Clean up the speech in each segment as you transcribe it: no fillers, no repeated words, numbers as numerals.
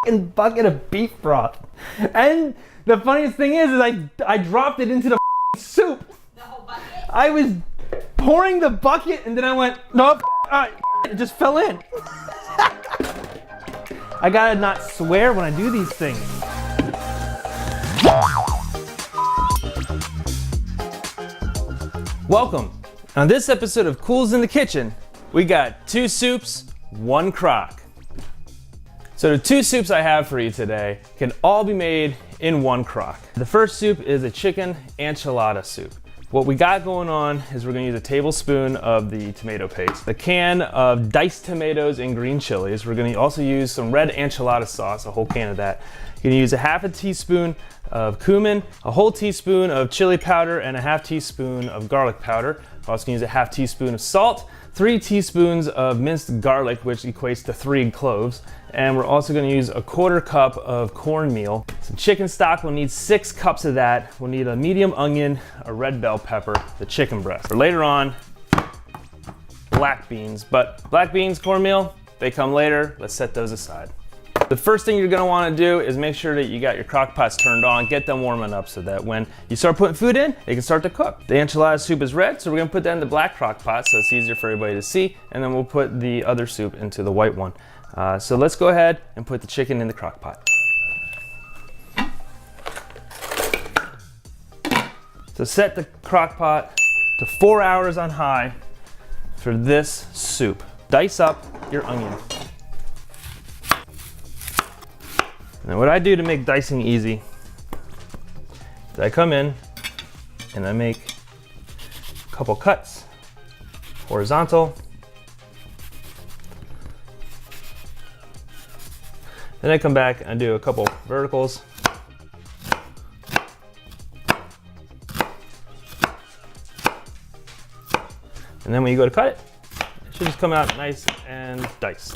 f***ing bucket of beef broth. And the funniest thing is I dropped it into the soup. The whole bucket? I was pouring the bucket and then I went, nope, it just fell in. I gotta not swear when I do these things. Welcome. On this episode of Cool's in the Kitchen, we got 2 soups, 1 crock. So the 2 soups I have for you today can all be made in 1 crock. The first soup is a chicken enchilada soup. What we got going on is we're gonna use a tablespoon of the tomato paste, a can of diced tomatoes and green chilies. We're gonna also use some red enchilada sauce, a whole can of that. You're gonna use a half a teaspoon of cumin, a whole teaspoon of chili powder, and a half teaspoon of garlic powder. We're also gonna use a half teaspoon of salt, 3 teaspoons of minced garlic, which equates to 3 cloves. And we're also gonna use a 1/4 cup of cornmeal. Some chicken stock, we'll need 6 cups of that. We'll need a medium onion, a red bell pepper, the chicken breast. For later on, black beans. But black beans, cornmeal, they come later. Let's set those aside. The first thing you're gonna wanna do is make sure that you got your crock pots turned on, get them warming up so that when you start putting food in, it can start to cook. The enchilada soup is red, so we're gonna put that in the black crock pot so it's easier for everybody to see, and then we'll put the other soup into the white one. So let's go ahead and put the chicken in the crock pot. So set the crock pot to 4 hours on high for this soup. Dice up your onion. Now what I do to make dicing easy is I come in and I make a couple cuts, horizontal. Then I come back and I do a couple verticals. And then when you go to cut it, it should just come out nice and diced.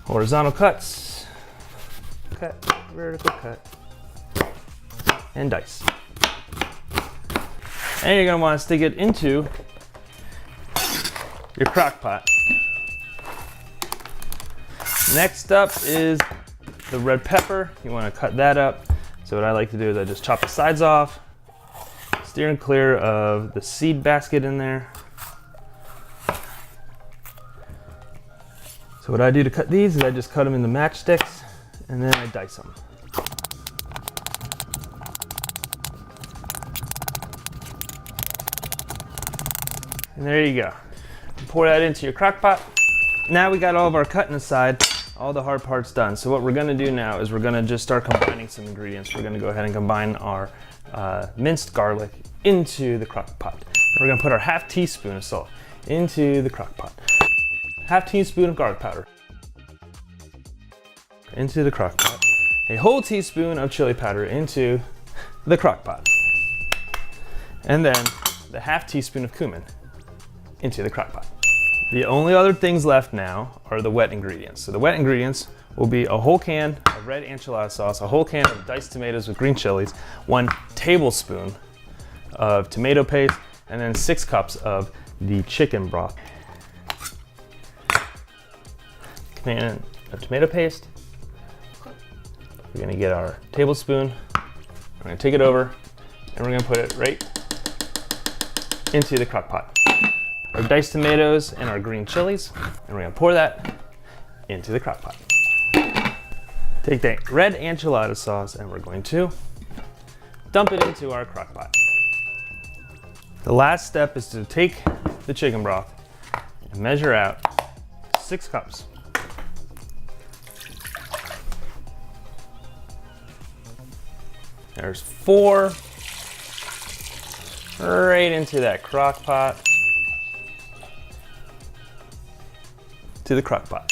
Horizontal cuts, cut, vertical cut, and dice. And you're gonna wanna stick it into your crock pot. Next up is the red pepper. You wanna cut that up. So what I like to do is I just chop the sides off, steering clear of the seed basket in there. So what I do to cut these is I just cut them into matchsticks and then I dice them. And there you go. Pour that into your crock pot. Now we got all of our cutting aside, all the hard parts done. So what we're gonna do now is we're gonna just start combining some ingredients. We're gonna go ahead and combine our minced garlic into the crock pot. We're gonna put our half teaspoon of salt into the crock pot. Half teaspoon of garlic powder into the crock pot. A whole teaspoon of chili powder into the crock pot. And then the half teaspoon of cumin into the crock pot. The only other things left now are the wet ingredients. So the wet ingredients will be a whole can of red enchilada sauce, a whole can of diced tomatoes with green chilies, 1 tablespoon of tomato paste, and then 6 cups of the chicken broth. Can of tomato paste. We're gonna get our tablespoon, we're gonna take it over, and we're gonna put it right into the crock pot. Our diced tomatoes and our green chilies, and we're gonna pour that into the crock pot. Take the red enchilada sauce and we're going to dump it into our crock pot. The last step is to take the chicken broth and measure out 6 cups. There's 4 right into that crock pot. To the crock pot.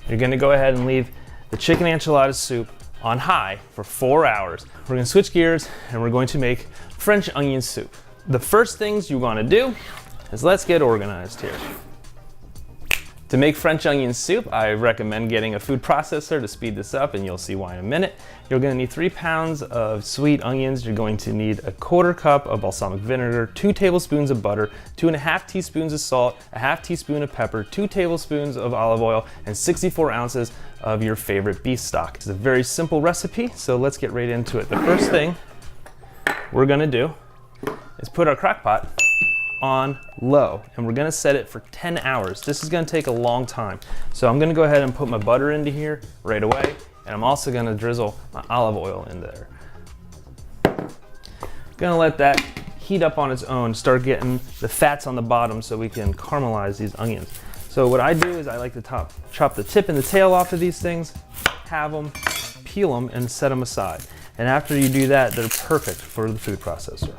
You're gonna go ahead and leave the chicken enchilada soup on high for 4 hours. We're gonna switch gears and we're going to make French onion soup. The first things you wanna do is let's get organized here. To make French onion soup, I recommend getting a food processor to speed this up, and you'll see why in a minute. You're going to need 3 pounds of sweet onions. You're going to need a 1/4 cup of balsamic vinegar, 2 tablespoons of butter, 2.5 teaspoons of salt, a 1/2 teaspoon of pepper, 2 tablespoons of olive oil, and 64 ounces of your favorite beef stock. It's a very simple recipe, so let's get right into it. The first thing we're going to do is put our crock pot on low, and we're gonna set it for 10 hours. This is gonna take a long time. So I'm gonna go ahead and put my butter into here right away, and I'm also gonna drizzle my olive oil in there. Gonna let that heat up on its own, start getting the fats on the bottom so we can caramelize these onions. So what I do is I like to chop the tip and the tail off of these things, have them, peel them, and set them aside. And after you do that, they're perfect for the food processor.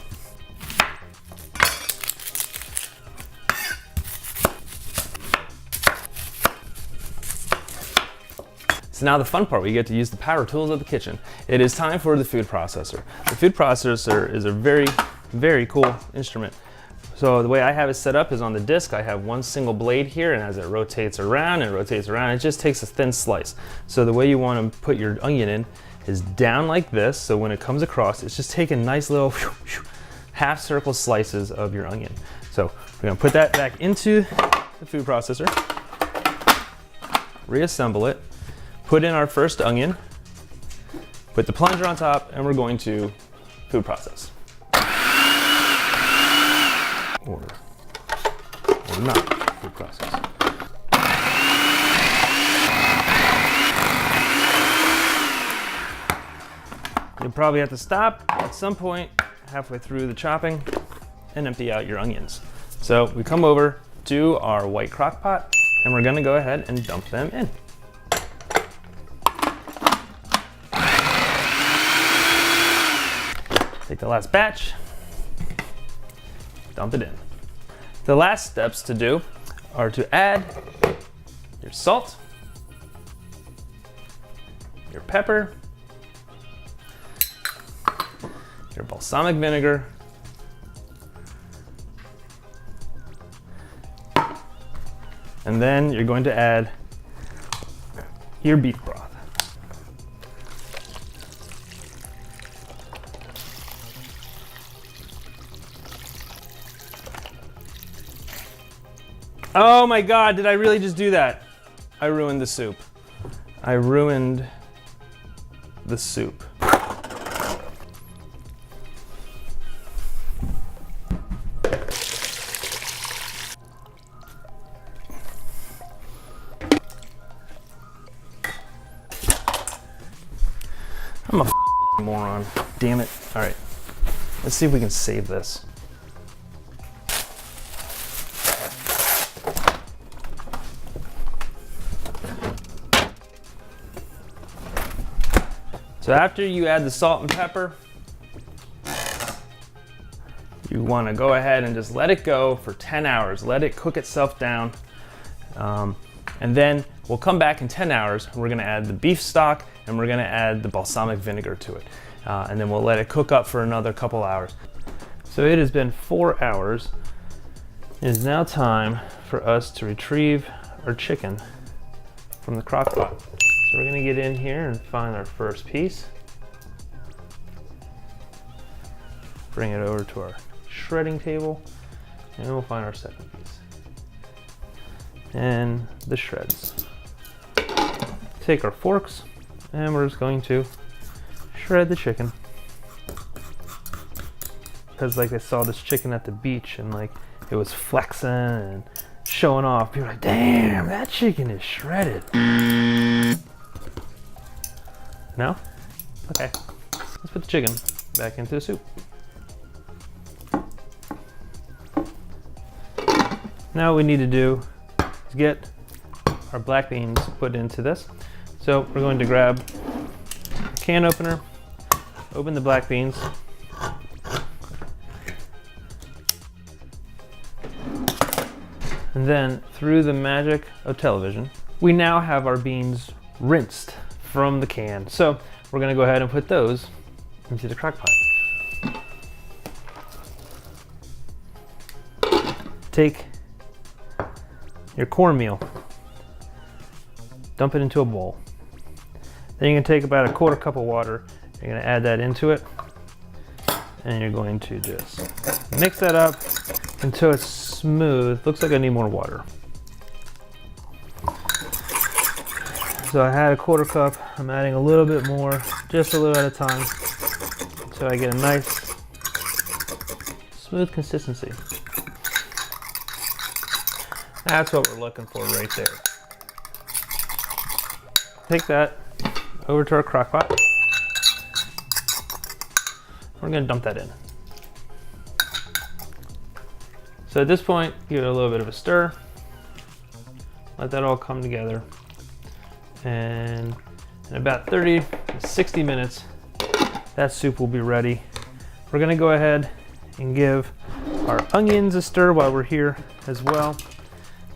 So now the fun part, we get to use the power tools of the kitchen. It is time for the food processor. The food processor is a very, very cool instrument. So the way I have it set up is on the disc, I have one single blade here, and as it rotates around, it just takes a thin slice. So the way you want to put your onion in is down like this, so when it comes across, it's just taking nice little half circle slices of your onion. So we're gonna put that back into the food processor, reassemble it, put in our first onion, put the plunger on top, and we're going to food process. Or not food process. You'll probably have to stop at some point halfway through the chopping and empty out your onions. So we come over to our white crock pot, and we're gonna go ahead and dump them in. Take the last batch, dump it in. The last steps to do are to add your salt, your pepper, your balsamic vinegar, and then you're going to add your beef broth. Oh my God, did I really just do that? I ruined the soup. I ruined the soup. I'm a moron. Damn it. All right, let's see if we can save this. So after you add the salt and pepper, you want to go ahead and just let it go for 10 hours. Let it cook itself down. And then we'll come back in 10 hours. We're going to add the beef stock, and we're going to add the balsamic vinegar to it. And then we'll let it cook up for another couple hours. So it has been 4 hours. It is now time for us to retrieve our chicken from the crock pot. So we're gonna get in here and find our first piece. Bring it over to our shredding table, and we'll find our second piece. And the shreds. Take our forks, and we're just going to shred the chicken. Because like I saw this chicken at the beach, and like it was flexing and showing off. People were like, damn, that chicken is shredded. No? Okay. Let's put the chicken back into the soup. Now what we need to do is get our black beans put into this. So we're going to grab a can opener, open the black beans, and then through the magic of television, we now have our beans rinsed from the can. So we're gonna go ahead and put those into the crock pot. Take your cornmeal, dump it into a bowl. Then you're gonna take about a 1/4 cup of water. You're gonna add that into it. And you're going to just mix that up until it's smooth. Looks like I need more water. So I had a 1/4 cup. I'm adding a little bit more, just a little at a time, until I get a nice, smooth consistency. That's what we're looking for right there. Take that over to our crock pot. We're gonna dump that in. So at this point, give it a little bit of a stir. Let that all come together. And in about 30 to 60 minutes, that soup will be ready. We're gonna go ahead and give our onions a stir while we're here as well.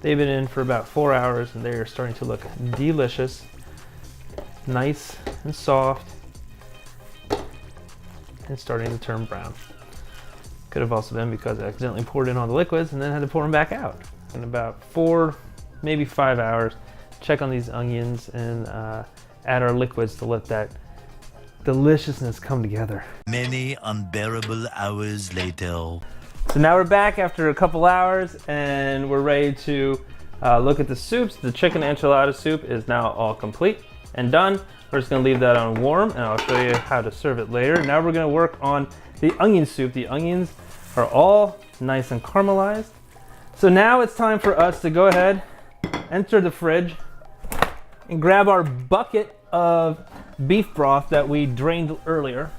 They've been in for about 4 hours and they are starting to look delicious. Nice and soft. And starting to turn brown. Could have also been because I accidentally poured in all the liquids and then had to pour them back out. In about 4, maybe 5 hours, check on these onions and add our liquids to let that deliciousness come together. Many unbearable hours later. So now we're back after a couple hours and we're ready to look at the soups. The chicken enchilada soup is now all complete and done. We're just gonna leave that on warm and I'll show you how to serve it later. Now we're gonna work on the onion soup. The onions are all nice and caramelized. So now it's time for us to go ahead, enter the fridge, and grab our bucket of beef broth that we drained earlier.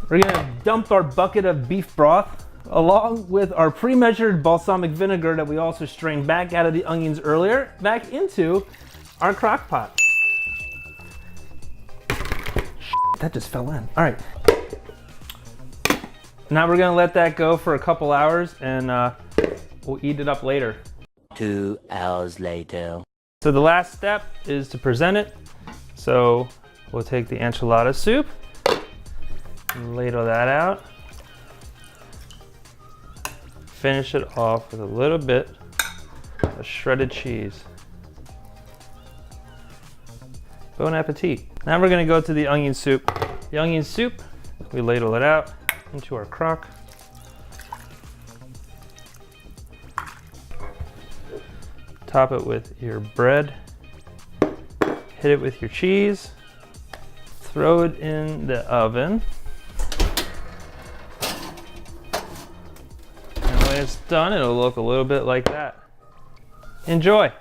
We're gonna dump our bucket of beef broth along with our pre-measured balsamic vinegar that we also strained back out of the onions earlier, back into our crock pot. That just fell in. All right. Now we're gonna let that go for a couple hours and we'll eat it up later. 2 hours later. So the last step is to present it. So we'll take the enchilada soup and ladle that out. Finish it off with a little bit of shredded cheese. Bon appetit. Now we're gonna go to the onion soup. The onion soup, we ladle it out into our crock. Top it with your bread. Hit it with your cheese. Throw it in the oven. And when it's done, it'll look a little bit like that. Enjoy.